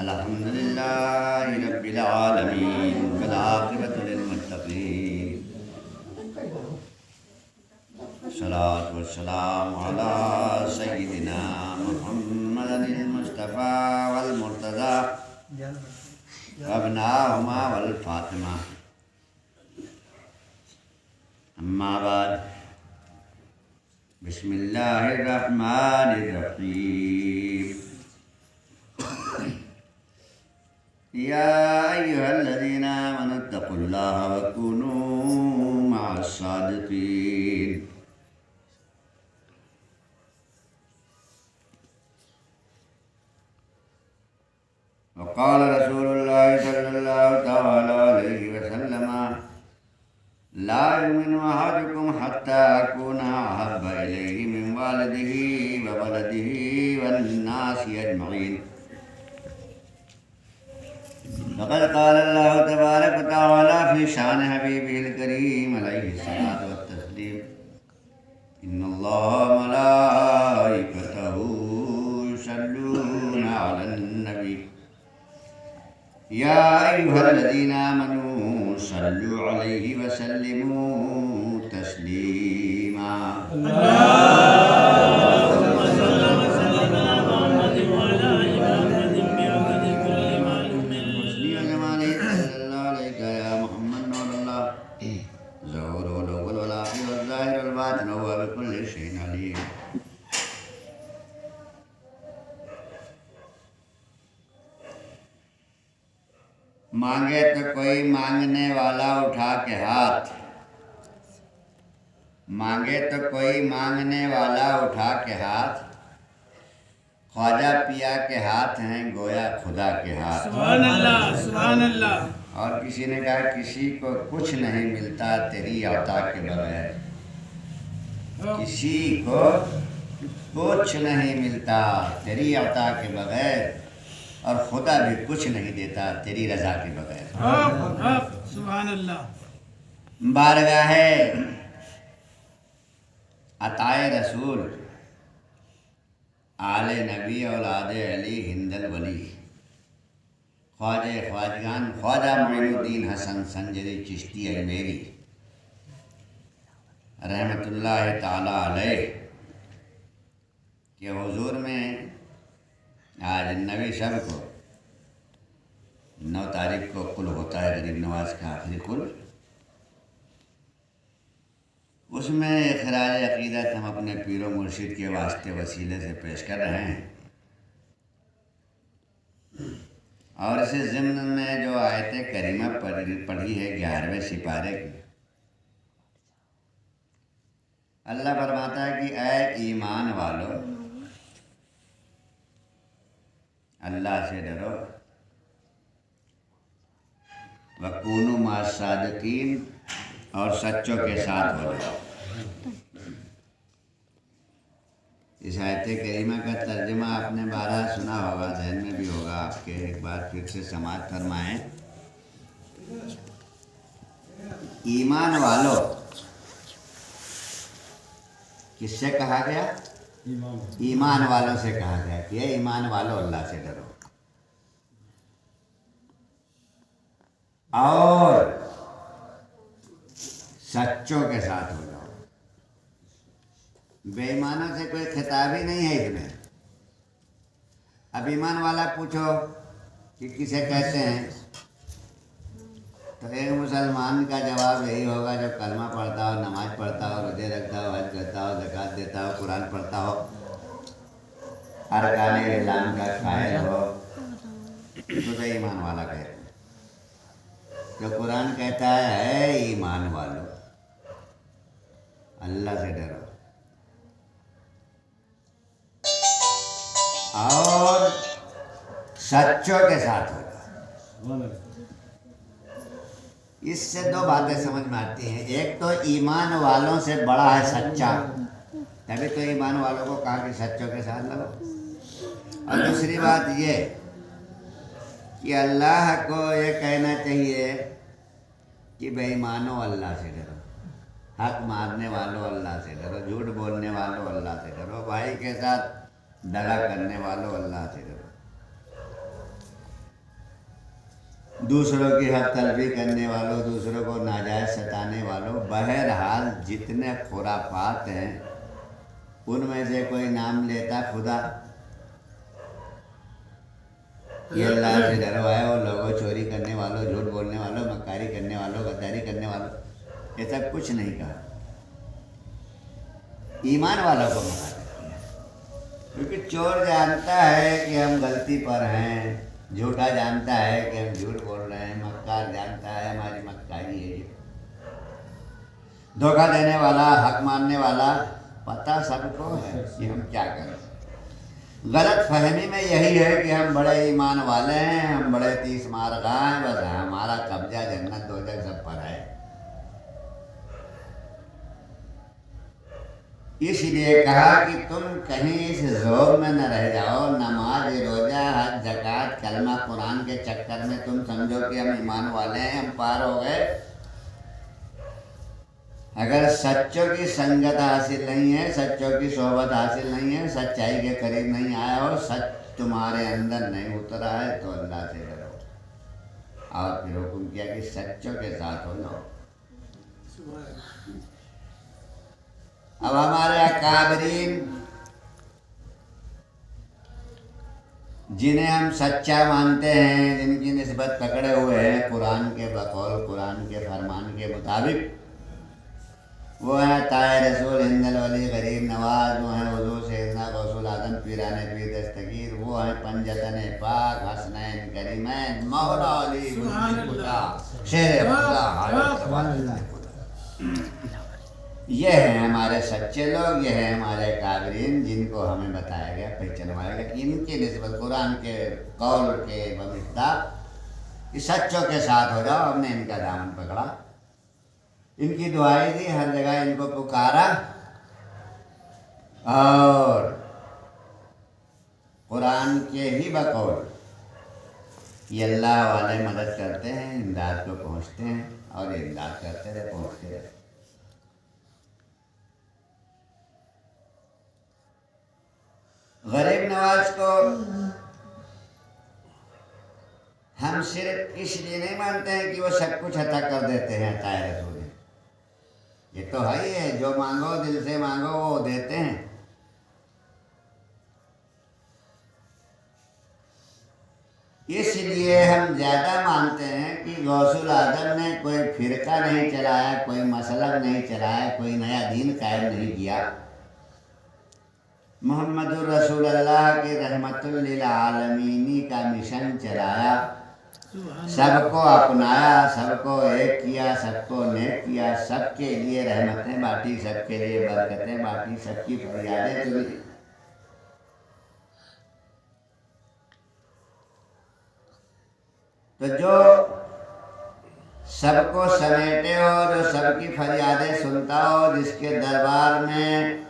अल्हम्दुलिल्लाहि रब्बिल आलमीन वल आक़िबतु लिल मुत्तक़ीन सलातु वस्सलामु अला सय्यिदिना मुहम्मदिल मुस्तफ़ा वल मुर्तज़ा वअबनाहुमा वल फ़ातिमा। अम्मा बाद, बिस्मिल्लाहिर रहमानिर रहीम। या अय्युहल्लज़ीना आमनुत्तक़ुल्लाह वकूनू मअस्सादिक़ीन। वक़ाल रसूलुल्लाहि सल्लल्लाहु तआला अलैहि वसल्लम ला युमिनु अहदुकुम हत्ता अकूना अहब्बा इलैहि मिन वालिदिही व वलदिही वन्नासि अजमईन। फ़क़द क़ाल अल्लाहु तबारक व तआला फ़ी शान हबीबिहिल करीम अलैहिस्सलातु वत्तस्लीम इन्नल्लाह व मलाइकतहू युसल्लूना अलन नबी या अय्युहल्लज़ीना आमनू सल्लु अलैहि व सल्लिमू तस्लीमा। मांगे तो कोई मांगने वाला उठा के हाथ, मांगे तो कोई मांगने वाला उठा के हाथ, ख्वाजा पिया के हाथ हैं गोया खुदा के हाथ। सुभान अल्लाह, सुभान अल्लाह। और किसी ने कहा किसी को कुछ नहीं मिलता तेरी अता के बगैर, किसी को कुछ नहीं मिलता तेरी अता के बगैर, और खुदा भी कुछ नहीं देता तेरी रजा के बगैर। सुभान अल्लाह। बारगाहे अताए रसूल आले नबी औलादे अली हिंदल वली ख्वाजे ख्वाजगान ख्वाजा मोइनुद्दीन हसन संजरी चिश्ती अजमेरी रहमतुल्लाह ताला अलैह के हुजूर में आज नबी शब को 9 तारीख को कुल होता है गरीब नवाज का आखिरी कुल। उसमें खराज अक़ीदत हम अपने पीरो मुर्शिद के वास्ते वसीले से पेश कर रहे हैं। और इसे ज़िम्न में जो आयत करीमा पढ़ी है 11वें सिपारे की, अल्लाह फरमाता है कि ऐ ईमान वालों, अल्लाह से डरो, वकूनू मअस्सादिक़ीन, और सच्चों के साथ हो जाओ। इस आयत करीमा का तर्जुमा आपने 12 सुना होगा, ज़हन में भी होगा आपके, एक बार फिर से समाज फरमाएं। ईमान वालों किससे कहा गया? ईमान वालों से कहा गया कि ये ईमान वालों अल्लाह से डरो और सच्चों के साथ हो जाओ। बेईमानों से कोई खिताब ही नहीं है इसमें। अब ईमान वाला पूछो कि किसे कहते हैं, तो एक मुसलमान का जवाब यही होगा जो कलमा पढ़ता हो, नमाज पढ़ता हो, रोजे रखता हो, हज करता हो, ज़कात देता हो, कुरान पढ़ता हो, अरकान इस्लाम का कायल हो, तो ईमान वाला कहते हैं। जो कुरान कहता है ईमान वालों अल्लाह से डरो और सच्चों के साथ हो जाओ। इससे 2 बातें समझ में आती हैं। एक तो ईमान वालों से बड़ा है सच्चा, तभी तो ईमान वालों को कहा कि सच्चों के साथ लड़ो। और दूसरी बात ये कि अल्लाह को ये कहना चाहिए कि बेईमानों अल्लाह से डरो, हक मारने वालों अल्लाह से डरो, झूठ बोलने वालों अल्लाह से डरो, भाई के साथ दगा करने वालों अल्लाह से डरो। दूसरों की हक तलबी करने वालों, दूसरों को नाजायज सताने वालों, बहरहाल जितने खुराफात हैं उनमें से कोई नाम लेता खुदा, ये अल्लाह से डरो है, वो लोगों चोरी करने वालों, झूठ बोलने वालों, मक्कारी करने वालों, गद्दारी करने वालों, ये सब कुछ नहीं कहा। ईमान वालों को मना करती है, क्योंकि चोर जानता है कि हम गलती पर हैं, झूठा जानता है कि हम झूठ बोल रहे हैं, मक्कार जानता है हमारी मक्कारी है, ये धोखा देने वाला, हक मानने वाला पता सबको है कि हम क्या करें। गलत फहमी में यही है कि हम बड़े ईमान वाले हैं, हम बड़े 30 मार हैं, बस हमारा कब्जा जन्नत दोजख सब पर है। इसलिए कहा कि तुम कहीं इस ज़ोर में न रह जाओ, नमाज, रोजा, हज, ज़कात, कलमा, कुरान के चक्कर में तुम समझो कि हम ईमान वाले हैं, हम पार हो गए। अगर सच्चों की संगत हासिल नहीं है, सच्चों की सोहबत हासिल नहीं है, सच्चाई के करीब नहीं आया हो, सच तुम्हारे अंदर नहीं उतरा है, तो अल्लाह से डरो। और फिर हुक्म किया कि सच्चों के साथ हो जाओ। अब हमारे अकाबरीन जिन्हें हम सच्चा मानते हैं, जिनकी निस्बत पकड़े हुए हैं कुरान के बकौल, कुरान के फरमान के मुताबिक, वो हैं ताए रसूल हिंदल वली गरीब नवाज, वो हैं हुजूर सैयदना गौसुल आजम पीराने पीर दस्तगीर, वो हैं पंजतन पाक हसनैन करीमैन मौला अली शेर खुदा। ये हैं हमारे सच्चे लोग, ये हैं हमारे काबरीन, जिनको हमें बताया गया, पहचानवाया गया कि इनकी निस्बत कुरान के कौल के बमिता कि सच्चों के साथ हो जाओ। हमने इनका दामन पकड़ा, इनकी दुआएं दी, हर जगह इनको पुकारा, और कुरान के ही बकौल ये अल्लाह वाले मदद करते हैं, इमदाद को पहुँचते हैं, और ये इमदाद करते रहे, पहुँचते रहे। गरीब नवाज को हम सिर्फ इसलिए नहीं मानते हैं कि वो सब कुछ अता कर देते हैं, ताए रसूल, ये तो है ही है, जो मांगो दिल से मांगो वो देते हैं। इसलिए हम ज़्यादा मानते हैं कि गौसुल आजम ने कोई फिरका नहीं चलाया, कोई मसलक नहीं चलाया, कोई नया दीन कायम नहीं किया। मोहम्मदुर रसूलुल्लाह के रहमतुल लिल आलमीनी का मिशन चलाया, सबको अपनाया, सबको एक किया, सबको नेक किया, सबके लिए रहमतें बांटी, सबके लिए बरकतें बांटी, सबकी फरियादें सुनी। तो जो सबको समेटे हो, जो सबकी फरियादें सुनता हो, जिसके दरबार में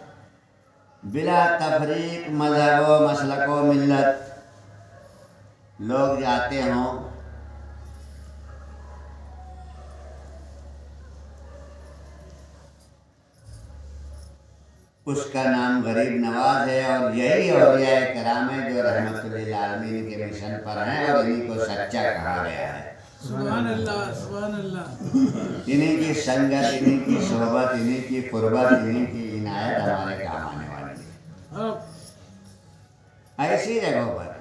बिला तफरीक मजहब व मसलक व मिल्लत लोग जाते हों, उसका नाम गरीब नवाज है। और यही औलिया कराम है जो रहमतुल लिल आलमीन के मिशन पर हैं, और इन्हीं को सच्चा कहा गया है। सुभान अल्लाह, सुभान अल्लाह। इन्हीं की संगत, इन्हीं की सोहबत, इन्हीं की कुर्बत, इन्हीं की इनायत हमारे काम आने वाली है। ऐसी जगहों पर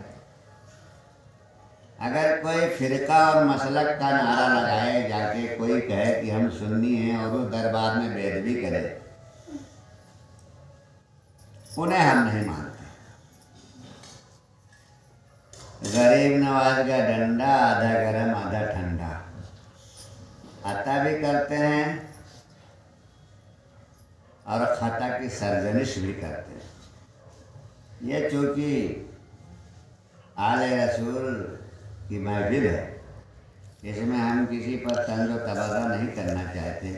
अगर कोई फिरका और मसलक का नारा लगाए, जाके कोई कहे कि हम सुन्नी हैं, और उस दरबार में बेदबी करे, उन्हें हम नहीं मानते। गरीब नवाज का डंडा आधा गरम आधा ठंडा, अता भी करते हैं और खता की सरजनिश भी करते हैं। ये चूँकि आले रसूल की महफिल है, इसमें हम किसी पर तंज व तबर्रा नहीं करना चाहते।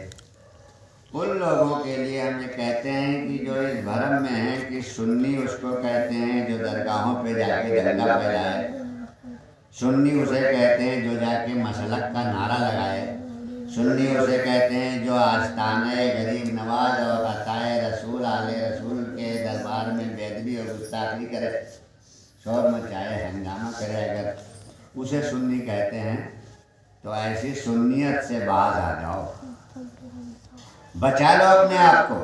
उन लोगों के लिए हम ये कहते हैं कि जो इस भरम में है कि सुन्नी उसको कहते हैं जो दरगाहों पे जाके दंगा फैलाए, सुन्नी उसे कहते हैं जो जाके मसलक का नारा लगाए, सुन्नी उसे कहते हैं जो आस्ताने गरीब नवाज और अताए रसूल आले रसूल के दरबार में बेदबी और गुस्ताखी करे, शोर मचाए, हंगामा करे, अगर उसे सुन्नी कहते हैं तो ऐसी सुन्नियत से बाज आ जाओ, बचा लो अपने आप को।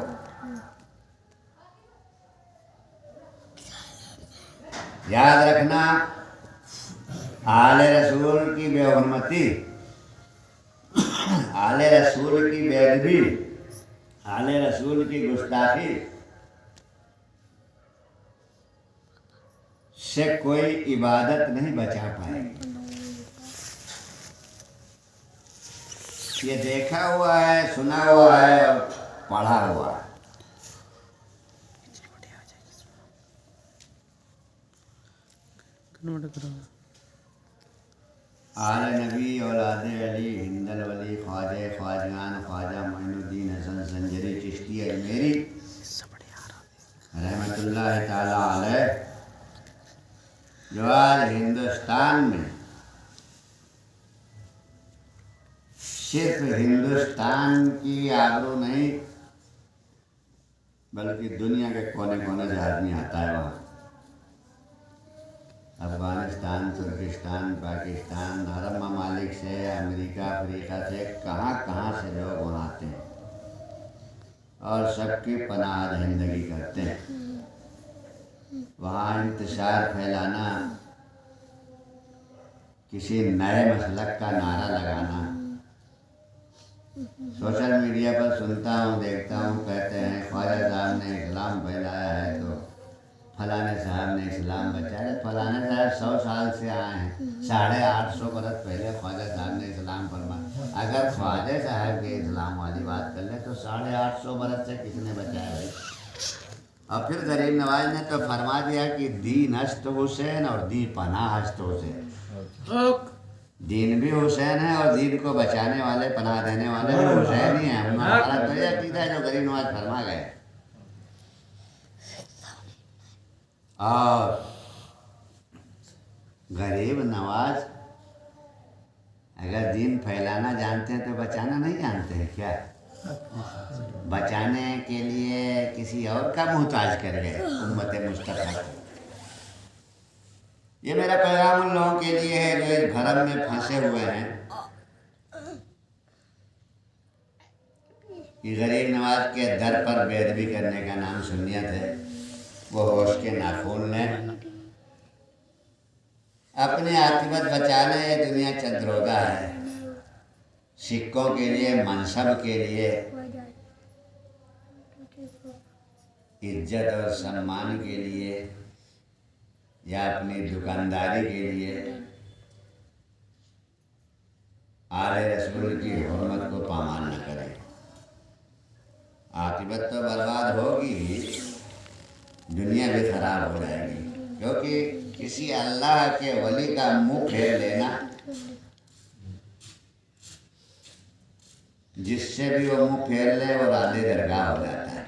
याद रखना, आले रसूल की बेहुरमती, आले रसूल की बेअदबी, आले रसूल की गुस्ताखी से कोई इबादत नहीं बचा पाएगी। ये देखा हुआ है, सुना हुआ है और पढ़ा हुआ है। आले नबी औलाद अली हिंदल वली ख्वाजा ख्वाजान ख्वाजा मोइनुद्दीन हसन संजरी चिश्ती अजमेरी रहमतुल्लाह ताला अलैह, जो आज हिंदुस्तान में, सिर्फ हिंदुस्तान की आबरू नहीं बल्कि दुनिया के कोने कोने से आदमी आता है वहाँ। अफगानिस्तान, तुर्किस्तान, पाकिस्तान, अरब ममालिक से, अमेरिका, अफ्रीका से, कहाँ कहाँ से लोग वहाँ आते हैं और सबकी पनाह दहिंदगी करते हैं। वहाँ इंतशार फैलाना, किसी नए मसलक का नारा लगाना। सोशल मीडिया पर सुनता हूँ, देखता हूँ, कहते हैं ख्वाजा साहब ने इस्लाम फैलाया है तो फलाने साहब ने इस्लाम बचाया। फलाने साहब 100 साल से आए हैं, 850 बरस पहले ख्वाजा साहब ने इस्लाम फरमाया। अगर ख्वाजा साहब के इस्लाम वाली बात कर ले तो 850 बरस से किसने बचाया भाई? और फिर गरीब नवाज ने तो फरमा दिया कि दीन हस्त हुसैन और दी पनाह हस्त हुसैन। दीन भी हुसैन है और दीन को बचाने वाले, पनाह देने वाले भी हुसैन ही हैं। हमारा तो यह अकीदा है जो गरीब नवाज फरमा गए। और गरीब नवाज अगर दीन फैलाना जानते हैं तो बचाना नहीं जानते हैं क्या? बचाने के लिए किसी और का मुहताज कर गए उम्मत मुस्तफा को। ये मेरा पैगाम उन लोगों के लिए है जो इस भरम में फंसे हुए हैं कि गरीब नवाज के दर पर बेअदबी करने का नाम सुन्नियत है। वो होश के नाखून लें, अपने आतिबत बचा लें। ये दुनिया चंद्रोदा है। सिक्कों के लिए, मनसब के लिए, इज्जत और सम्मान के लिए या अपनी दुकानदारी के लिए आले रसूल की हुर्मत को पामाल न करें। आतिबत तो बर्बाद होगी, दुनिया भी खराब हो जाएगी। क्योंकि किसी अल्लाह के वली का मुंह फेर लेना, जिससे भी वो मुंह फेर ले वो राधे दरगाह हो जाता है।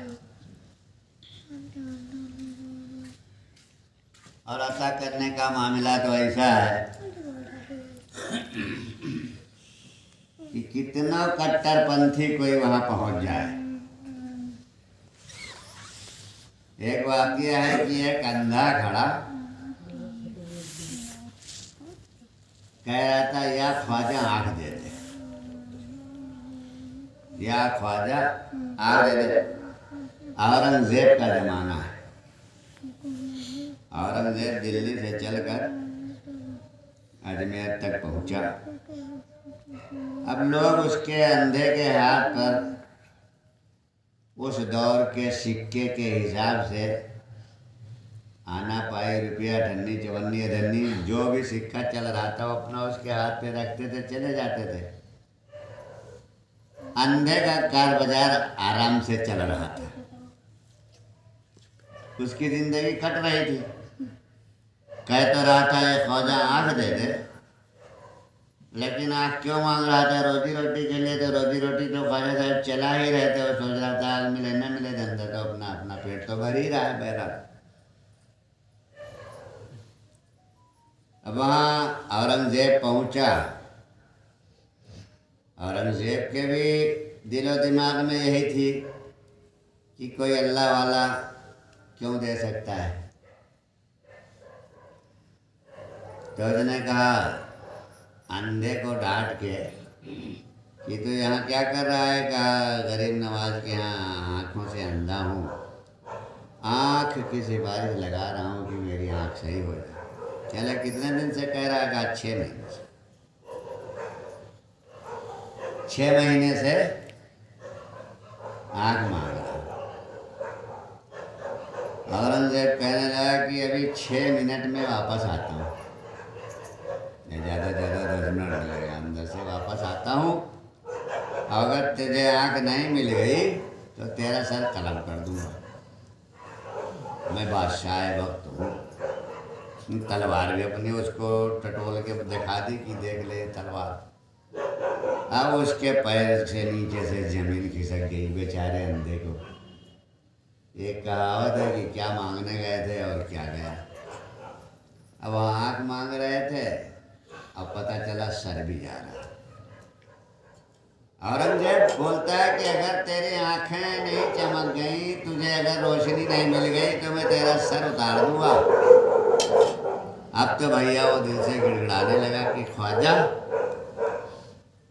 और अता करने का मामला तो ऐसा है कि कितना कट्टरपंथी कोई वहां पहुंच जाए। एक वाकया है कि एक अंधा खड़ा कह रहा था या ख्वाजा आँख दे दे, या ख्वाजा आँख दे दे। औरंगजेब का जमाना है। औरंगजेब दिल्ली से चलकर अजमेर तक पहुंचा। अब लोग उसके अंधे के हाथ पर उस दौर के सिक्के के हिसाब से आना पाई, रुपया, ठन्नी, चवन्नी, अधन्नी, जो भी सिक्का चल रहा था वो अपना उसके हाथ पे रखते थे, चले जाते थे। अंधे का कार बाजार आराम से चल रहा था, उसकी जिंदगी कट रही थी। कह तो रहा था ये ख्वाजा आँख दे दे, लेकिन आँख क्यों मांग रहा था? रोजी रोटी के लिए। तो रोजी रोटी तो ख्वाजा साहब चला ही रहे थे। वो सोच रहा था आज मिले न मिले धंधा तो अपना अपना पेट तो भर ही रहा है बहरहाल। अब वहाँ औरंगजेब पहुँचा। औरंगजेब के भी दिलो दिमाग में यही थी कि कोई अल्लाह वाला क्यों दे सकता है। तो उसने कहा अंधे को डांट के कि तू यहाँ क्या कर रहा है, कहा गरीब नवाज के यहाँ आँखों से अंधा हूँ, आँख की सिफारिश लगा रहा हूँ कि मेरी आँख सही हो जाए। चला कितने दिन से कह रहा है, कहा 6 महीने से। 6 महीने से आँख मांग रहा। औरंगजेब कहने लगा कि अभी 6 मिनट में वापस आता हूँ, ज़्यादा 10 मिनट लगेगा, अंदर से वापस आता हूँ। अगर तुझे आँख नहीं मिल गई तो तेरा सर कलम कर दूंगा। मैं बादशाह वक्त हूँ। तलवार भी अपनी उसको टटोल के दिखा दी कि देख ले तलवार। अब उसके पैर से नीचे से जमीन खिसक गई बेचारे अंधे को। एक कहावत है कि क्या मांगने गए थे और क्या गया। अब आँख मांग रहे थे, अब पता चला सर भी जा रहा। औरंगजेब बोलता है कि अगर तेरी आंखें नहीं चमक गई, तुझे अगर रोशनी नहीं मिल गई तो मैं तेरा सर उतार दूंगा। अब तो भैया वो दिल से गिड़गिड़ाने लगा कि ख्वाजा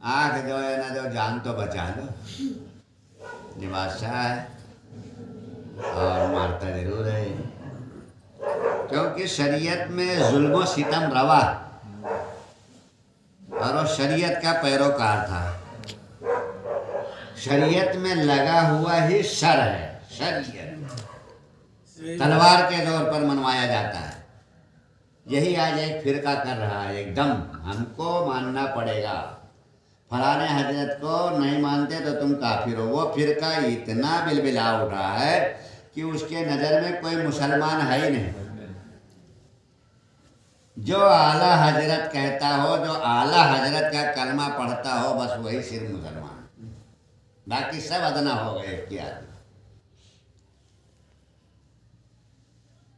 आँख जो है ना, जो जान तो बचा दो। ये बादशाह है और मारता जरूर है, क्योंकि शरीयत में जुल्म सितम रवा और वो शरीयत का पैरोकार था। शरीयत में लगा हुआ ही सर है। शरीयत तलवार के जोर पर मनवाया जाता है। यही आज एक फिरका कर रहा है। एकदम हमको मानना पड़ेगा, फलाने हजरत को नहीं मानते तो तुम काफिर हो। वो फिरका इतना बिलबिला उठा है कि उसके नज़र में कोई मुसलमान है ही नहीं। जो आला हजरत कहता हो, जो आला हजरत का कलमा पढ़ता हो, बस वही सिर्फ मुसलमान, बाकी सब अदना हो गए इसके आदमी।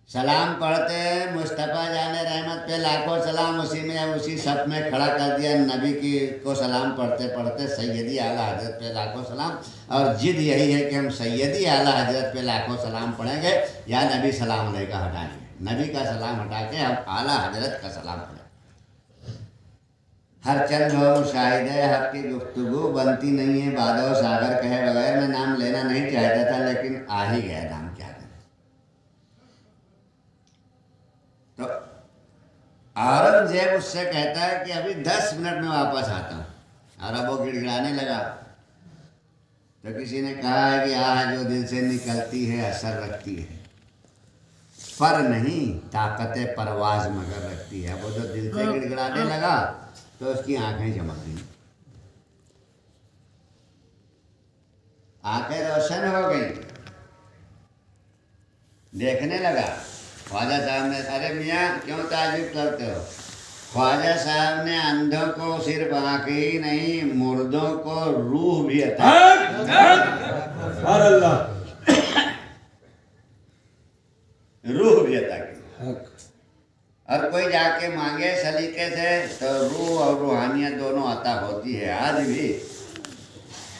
सलाम पढ़ते मुस्तफ़ा जाने रहमत पे लाखों सलाम, उसी में उसी सब में खड़ा कर दिया। नबी की को सलाम पढ़ते पढ़ते सैयदी आला हजरत पे लाखों सलाम। और जिद यही है कि हम सैयदी आला हजरत पे लाखों सलाम पढ़ेंगे या नबी सलाम अलैका हटाएंगे। नबी का सलाम हटा के हम आला हजरत का सलाम पढ़ें। हर चंद हो मुशाहिद है, हक की गुफ्तगू बनती नहीं है, बादो सागर कहे बगैर। मैं नाम लेना नहीं चाहता था लेकिन आ ही गया नाम, क्या करें। तो औरंगजेब उससे कहता है कि अभी 10 मिनट में वापस आता हूँ। और अब वो गिड़गिड़ाने लगा तो किसी ने कहा है कि आह जो दिल से निकलती है असर रखती है, पर नहीं ताकत परवाज मगर रखती है। वो जो दिल से गिड़गिड़ाने लगा तो उसकी आंखें चमक गई, आंखें रोशन हो गई, देखने लगा। ख्वाजा साहब ने, अरे मियाँ क्यों ताजुब करते हो? ख्वाजा साहब ने अंधों को सिर्फ आंखें ही नहीं, मुर्दों को रूह भी अता रूह भी अता की। और कोई जाके मांगे सलीके से तो रूह और रूहानियत दोनों अता होती है। आज भी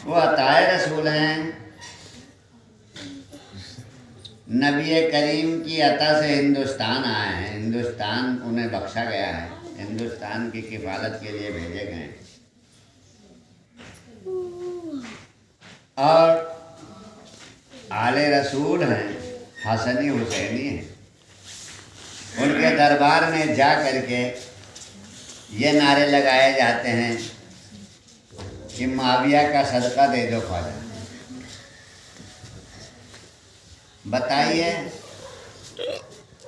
वो अताए रसूल हैं। नबी करीम की अता से हिंदुस्तान आए हैं, हिंदुस्तान उन्हें बख्शा गया है, हिंदुस्तान की किफालत के लिए भेजे गए। और आले रसूल हैं, हसनी हुसैनी हैं। उनके दरबार में जा करके ये नारे लगाए जाते हैं कि माविया का सदका दे दो ख्वाजा। बताइए,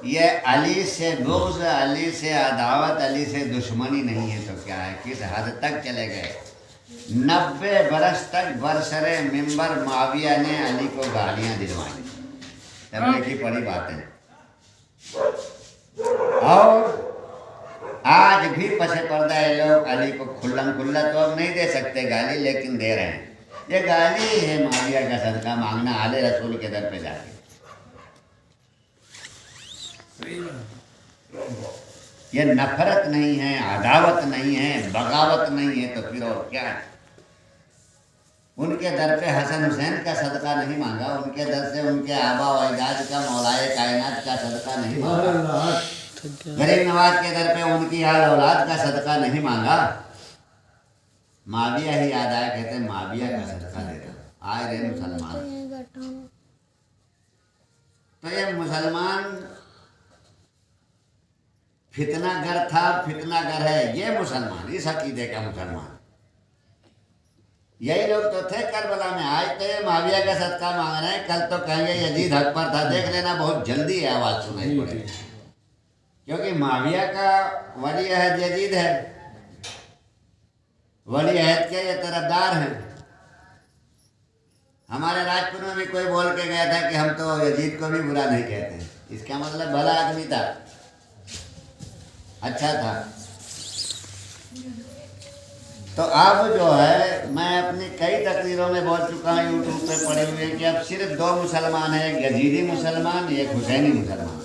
ये अली से बुग़्ज़, अली से अदावत, अली से दुश्मनी नहीं है तो क्या है? किस हद तक चले गए? 90 बरस तक बरसरे मिंबर माविया ने अली को गालियाँ दिलवाई। तब की बड़ी बातें। और आज भी पसे पर्दा है लोग अली को खुल्लम खुल्ला तो अब नहीं दे सकते गाली, लेकिन दे रहे हैं। ये गाली है माविया का सदका मांगना आले रसूल के दर पे जाके। ये नफरत नहीं है, अदावत नहीं है, बगावत नहीं है तो फिर और क्या है? उनके दर पे हसन हुसैन का सदका नहीं मांगा, उनके दर से उनके आबा व अजदाद का मौलाए कायनात का सदका नहीं मांगा, गरीब नवाज के दर पे उनकी हाल औलाद का सदका नहीं मांगा। माविया ही याद आया, कहते हैं माविया का सदका दे दो। आए रहे मुसलमान, तो ये मुसलमान फितनागर था, फितनागर है ये मुसलमान, इस अकीदे का मुसलमान। यही लोग तो थे करबला में, आज तो ये माविया का सदका मांग रहे हैं, कल तो कहेंगे यजीद हक पर था। देख लेना बहुत जल्दी है आवाज सुनाई पड़ेगी, क्योंकि माविया का वली अहद यजीद है, वली अहद के ये तरफदार हैं। हमारे राजपुर में भी कोई बोल के गया था कि हम तो यजीद को भी बुरा नहीं कहते, इसका मतलब भला आदमी था, अच्छा था। तो अब जो है मैं अपनी कई तकरीरों में बोल चुका हूँ, यूट्यूब पे पड़े हुए कि अब सिर्फ दो मुसलमान हैं, एक यजीदी मुसलमान, एक हुसैनी मुसलमान।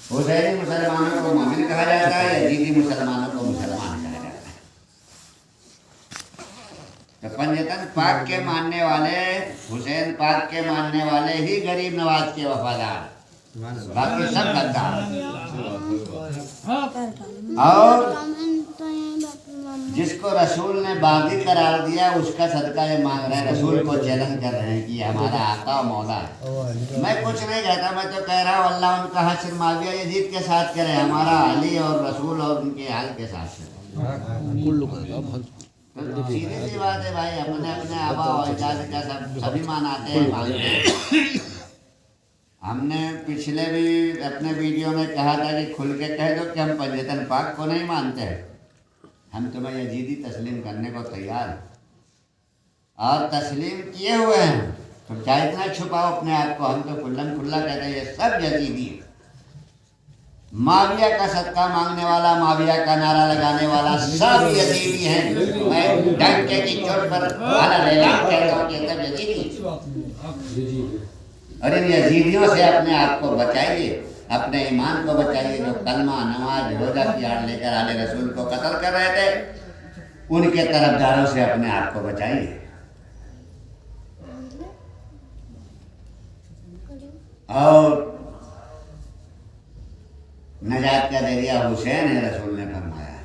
हुसैनी मुसलमानों को मोमिन कहा जाता है, यजीदी मुसलमानों को मुसलमान कहा जाता है। तो पंजतन पाक के मानने वाले, हुसैन पाक के मानने वाले ही गरीब नवाज के वफादार, बाकी सब गद्दार। और जिसको रसूल ने बागी करार दिया उसका सदका ये मांग रहे हैं, रसूल को चैलेंज कर रहे हैं कि हमारा आका और मौला है। मैं कुछ नहीं कहता, मैं तो कह रहा हूँ अल्लाह उनका हश्र माविया यजीद के साथ करे, हमारा अली और रसूल और उनके हाल के साथ करे। तो सीधी सी बात है भाई, अपने अपने आबा और अजदाद का सभी मानते हैं, मानते हैं। हमने पिछले भी अपने वीडियो में कहा था कि खुल के कह दो कि हम पंजतन पाक को नहीं मानते हैं, हम तुम्हें यजीदी तस्लीम करने को तैयार हैं और तस्लीम किए हुए हैं। तो क्या इतना छुपाओ अपने आप को, हम तो खुल्लम खुल्ला कहते हैं ये सब यजीदी है। माविया का सदका मांगने वाला, माविया का नारा लगाने वाला सब यजीदी हैं। मैं डंके की चोट पर ऐलान कहता हूं कि सब यजीदी। और इन यजीदियों से अपने आप को बचाइए, अपने ईमान को बचाइए। जो कलमा, नमाज, रोजा की आड़ लेकर आले रसूल को कत्ल कर रहे थे, उनके तरफदारों से अपने आप को बचाइए। और नजात का जरिया हुसैन है, रसूल ने फरमाया।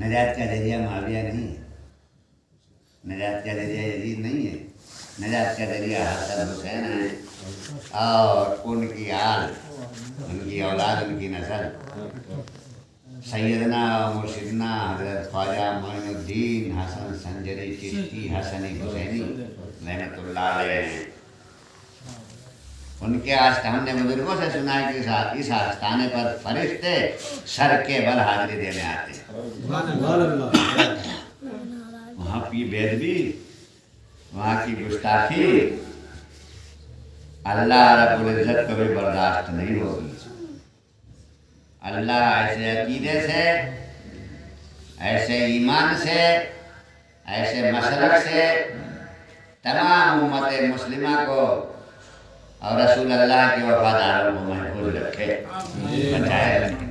नजात का जरिया माविया नहीं है, नजात का जरिया यजीद नहीं है, नजात का जरिया हसन हुसैन है और उनकी आल, उनकी औलाद, उनकी नस्ल। सैयदना मुर्शिदना हजरत ख्वाजा मोइनुद्दीन हसन संजरी चिश्ती हसनी हुसैनी रहमतुल्लाह अलैह, उनके आस्था हमने बुजुर्गों से सुना है कि इस आस्थाने पर फरिश्ते सर के बल हाजिरी देने आते हैं। वहाँ की बेदबी, वहाँ की गुस्ताखी अल्लाह रब्बुल इज्जत को भी बर्दाश्त नहीं होगी। अल्लाह ऐसे अकीदे से, ऐसे ईमान से, ऐसे मसलक से तमाम उम्मत मुस्लिमा को और रसूल अल्लाह के वफादारों को महफूज रखे, बचाए रखे।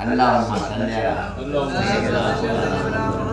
अल्लाहुम्मा सल्ली अला